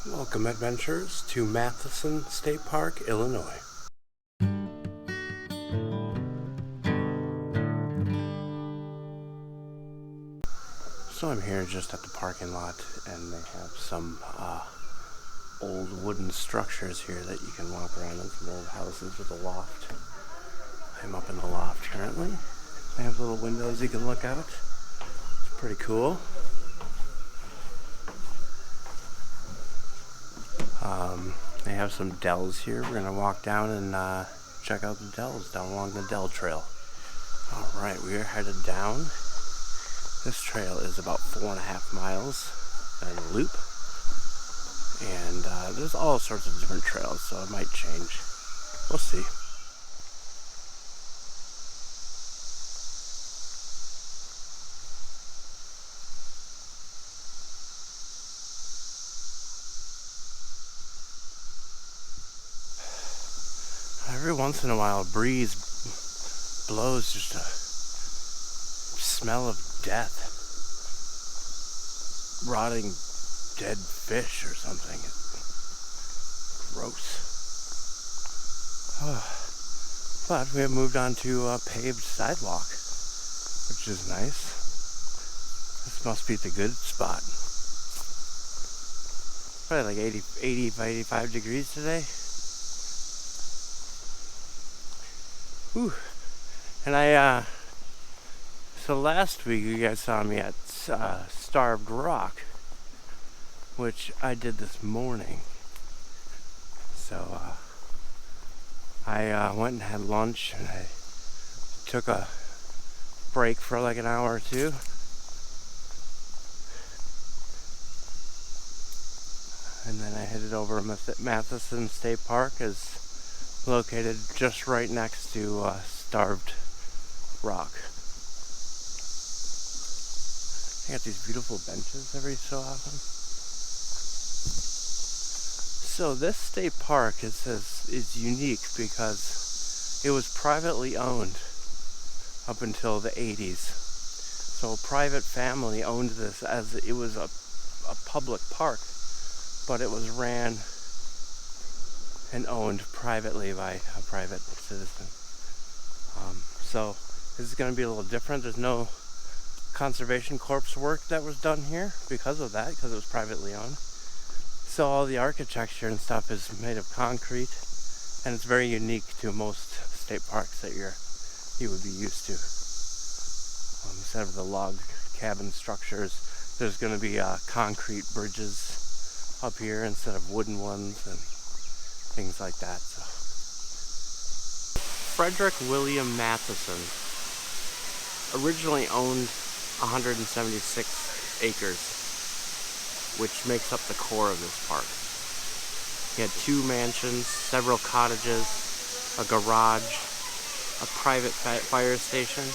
Welcome, adventurers, to Matthiessen State Park, Illinois. So I'm here just at the parking lot, and they have some old wooden structures here that you can walk around in, some old houses with a loft. I'm up in the loft currently. They have little windows you can look out. It's pretty cool. They have some dells here. We're going to walk down and check out the dells down along the Dell Trail. Alright, we are headed down. This trail is about 4.5 miles in a loop. And there's all sorts of different trails, so it might change. We'll see. Every once in a while, a breeze blows, just a smell of death. Rotting dead fish or something. Gross. But we have moved on to a paved sidewalk, which is nice. This must be the good spot. Probably like 85 degrees today. Whew. And so last week you guys saw me at Starved Rock, which I did this morning. So I went and had lunch, and I took a break for like an hour or two. And then I headed over to Matthiessen State Park, is located just right next to Starved Rock. They got these beautiful benches every so often. So this state park is unique because it was privately owned up until the 80s. So a private family owned this as it was a public park, but it was ran and owned privately by a private citizen. So this is going to be a little different. There's no conservation corps work that was done here because of that, because it was privately owned. So all the architecture and stuff is made of concrete, and it's very unique to most state parks that you would be used to. Instead of the log cabin structures, there's going to be concrete bridges up here instead of wooden ones and things like that. So, Frederick William Matthiessen originally owned 176 acres, which makes up the core of this park. He had 2 mansions, several cottages, a garage, a private fire station.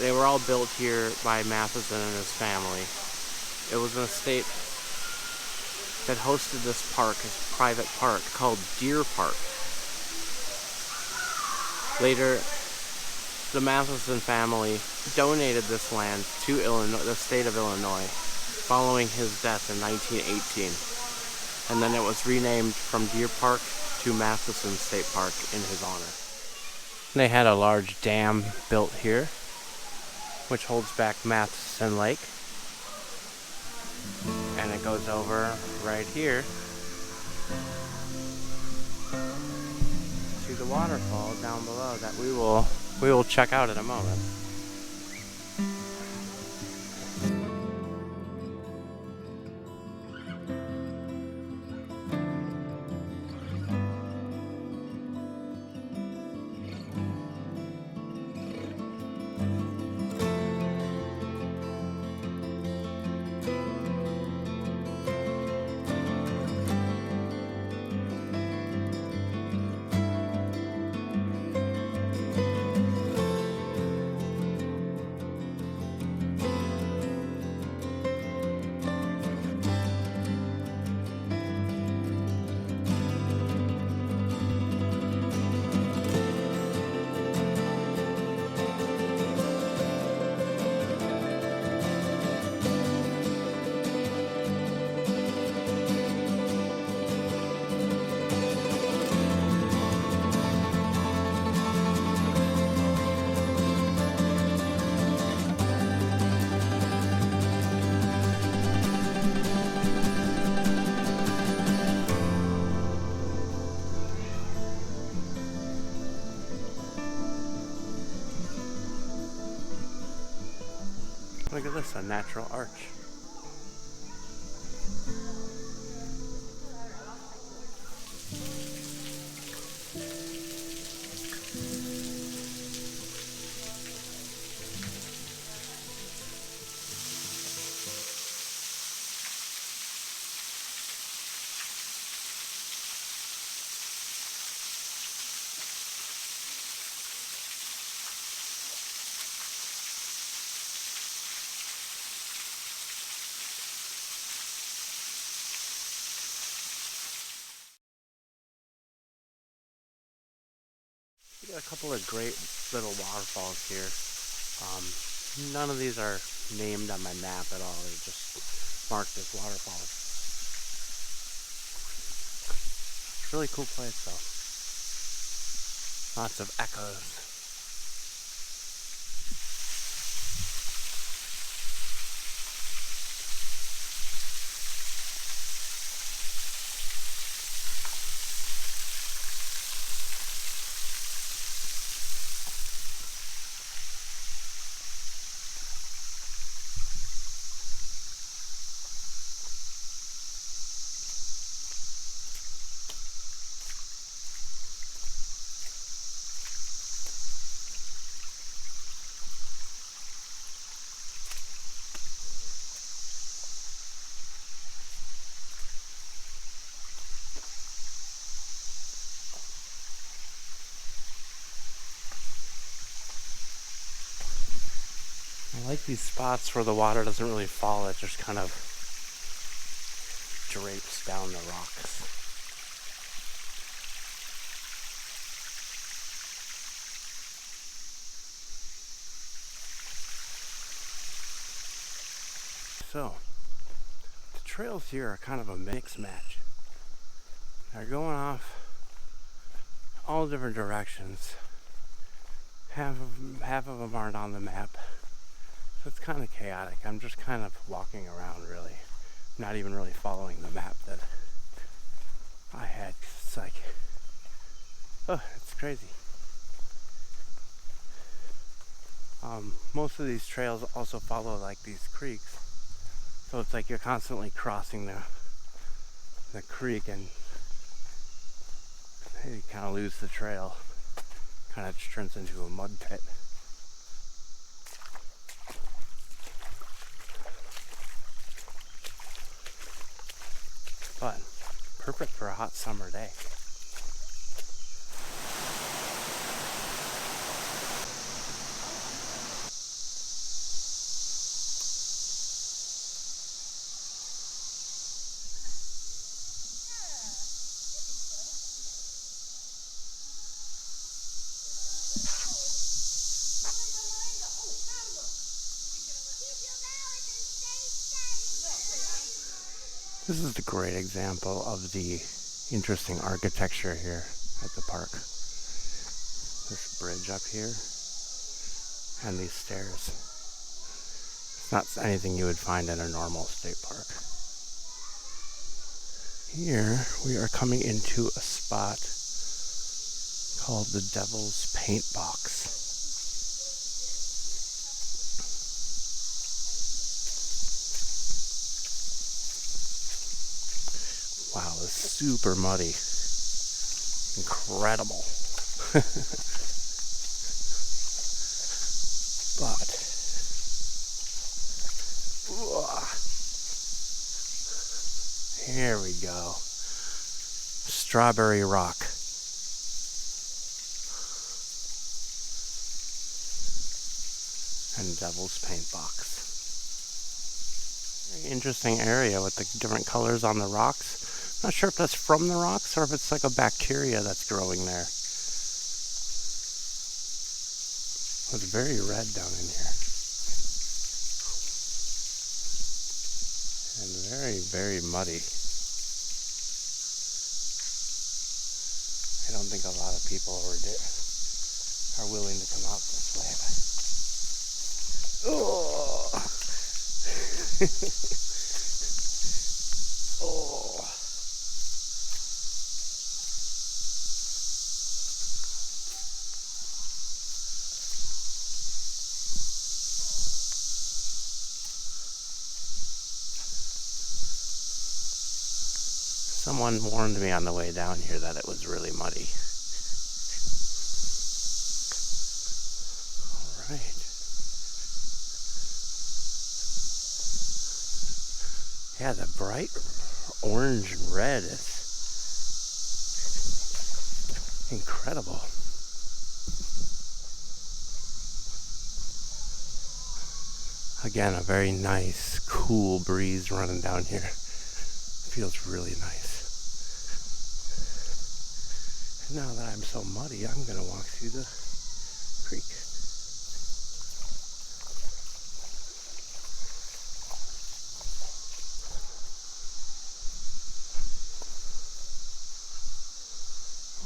They were all built here by Matthiessen and his family. It was an estate that hosted this park, this private park called Deer Park. Later, the Matthiessen family donated this land to Illinois, the state of Illinois, following his death in 1918. And then it was renamed from Deer Park to Matthiessen State Park in his honor. They had a large dam built here, which holds back Matthiessen Lake. And it goes over right here to the waterfall down below that we will check out in a moment. this, a natural arch. We got a couple of great little waterfalls here. None of these are named on my map at all. They're just marked as waterfalls. It's a really cool place though. Lots of echoes. I like these spots where the water doesn't really fall, it just kind of drapes down the rocks. So, the trails here are kind of a mix match. They're going off all different directions. Half of them aren't on the map. So it's kind of chaotic. I'm just kind of walking around really. Not even really following the map that I had. It's like, oh, it's crazy. Most of these trails also follow like these creeks. So it's like you're constantly crossing the creek and you kind of lose the trail. Kind of just turns into a mud pit. But perfect for a hot summer day. This is the great example of the interesting architecture here at the park. This bridge up here and these stairs. It's not anything you would find in a normal state park. Here we are coming into a spot called the Devil's Paint Box. Wow, this is super muddy. Incredible. But here we go. Strawberry Rock. And Devil's Paint Box. Very interesting area with the different colors on the rocks. Not sure if that's from the rocks or if it's like a bacteria that's growing there. It's very red down in here. And very, very muddy. I don't think a lot of people are willing to come out this way. Oh! Oh! Someone warned me on the way down here that it was really muddy. All right. Yeah, the bright orange and red is incredible. Again, a very nice, cool breeze running down here. Feels really nice. And now that I'm so muddy, I'm gonna walk through the creek.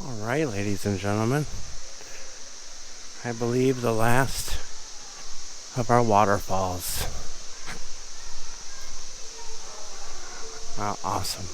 All right, ladies and gentlemen, I believe the last of our waterfalls. Wow, awesome.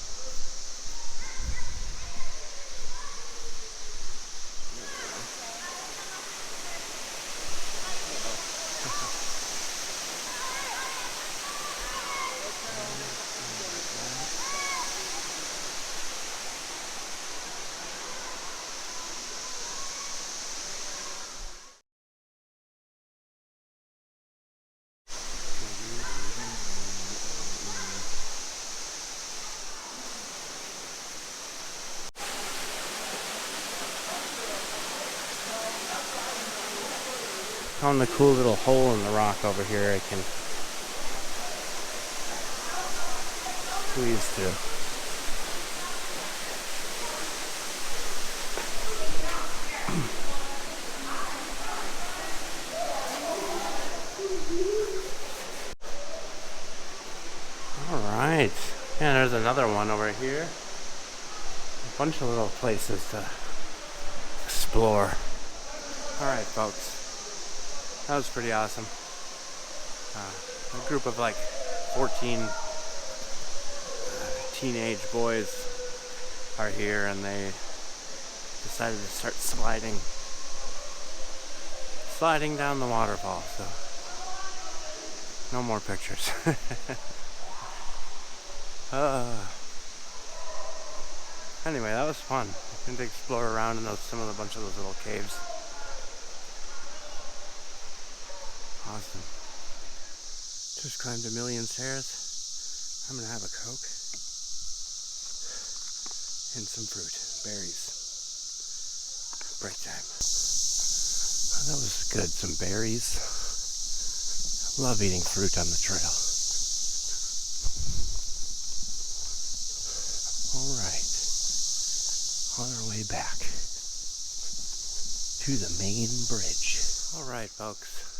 Found the cool little hole in the rock over here I can squeeze through. Alright. Yeah, there's another one over here. A bunch of little places to explore. Alright, folks. That was pretty awesome. A group of like 14 teenage boys are here and they decided to start sliding down the waterfall, so no more pictures. Anyway, that was fun. I got to explore around in a bunch of those little caves. Awesome. Just climbed a million stairs. I'm gonna have a Coke and some fruit, berries. Break time. Oh, that was good. Some berries. Love eating fruit on the trail. All right. On our way back to the main bridge. All right, folks.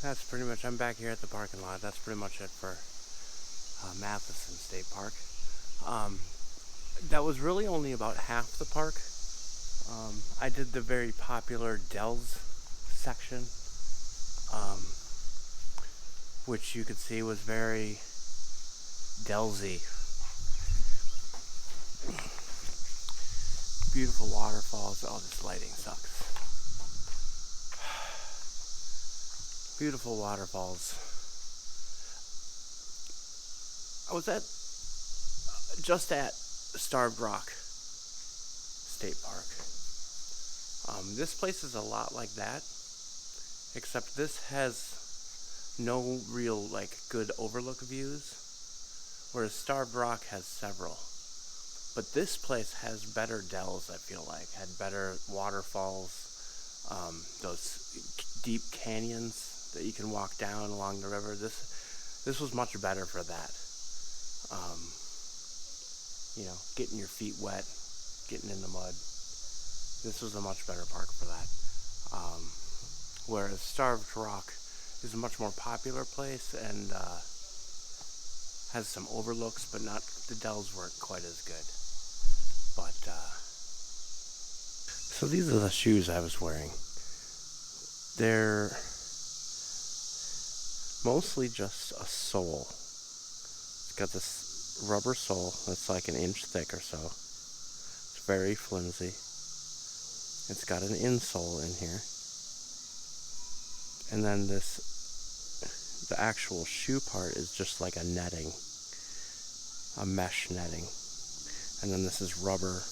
That's pretty much, I'm back here at the parking lot. That's pretty much it for Matthiessen State Park. That was really only about half the park. I did the very popular Dells section, which you could see was very Dellsy. Beautiful waterfalls. Oh, this lighting sucks. Beautiful waterfalls. I was just at Starved Rock State Park. This place is a lot like that, except this has no real good overlook views, whereas Starved Rock has several. But this place has better dells, I feel like, had better waterfalls, those deep canyons that you can walk down along the river. This was much better for that. Getting your feet wet, getting in the mud. This was a much better park for that. Whereas Starved Rock is a much more popular place and has some overlooks, but not, the dells weren't quite as good. But so these are the shoes I was wearing. They're mostly just a sole. It's got this rubber sole that's like an inch thick or so. It's very flimsy. It's got an insole in here. And then the actual shoe part is just like a netting, a mesh netting. and then this is rubber.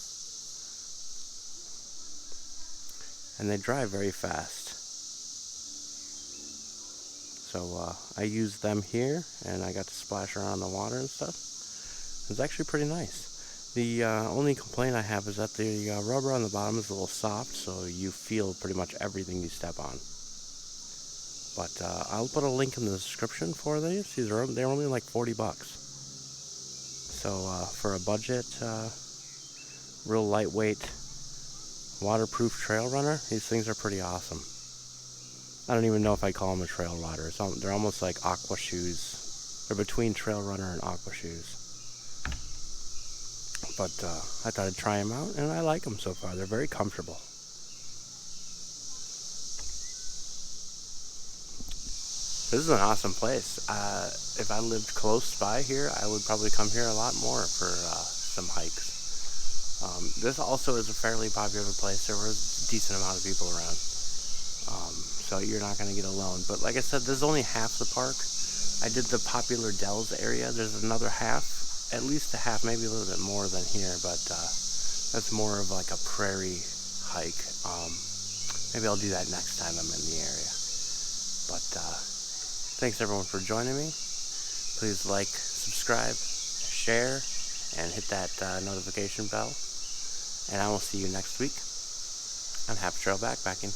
And they dry very fast. So I used them here, and I got to splash around in the water and stuff. It's actually pretty nice. The only complaint I have is that the rubber on the bottom is a little soft, so you feel pretty much everything you step on. But I'll put a link in the description for these. They're only like $40. So for a budget, real lightweight, waterproof trail runner, these things are pretty awesome. I don't even know if I call them a trail rider. They're almost like aqua shoes. They're between trail runner and aqua shoes. But I thought I'd try them out, and I like them so far. They're very comfortable. This is an awesome place. If I lived close by here, I would probably come here a lot more for some hikes. This also is a fairly popular place. There was a decent amount of people around. So you're not going to get alone. But like I said, this is only half the park. I did the popular Dells area. There's another half, at least a half, maybe a little bit more than here, but that's more of like a prairie hike. Maybe I'll do that next time I'm in the area. But thanks everyone for joining me. Please like, subscribe, share, and hit that notification bell. And I will see you next week on Half Trail Backpacking.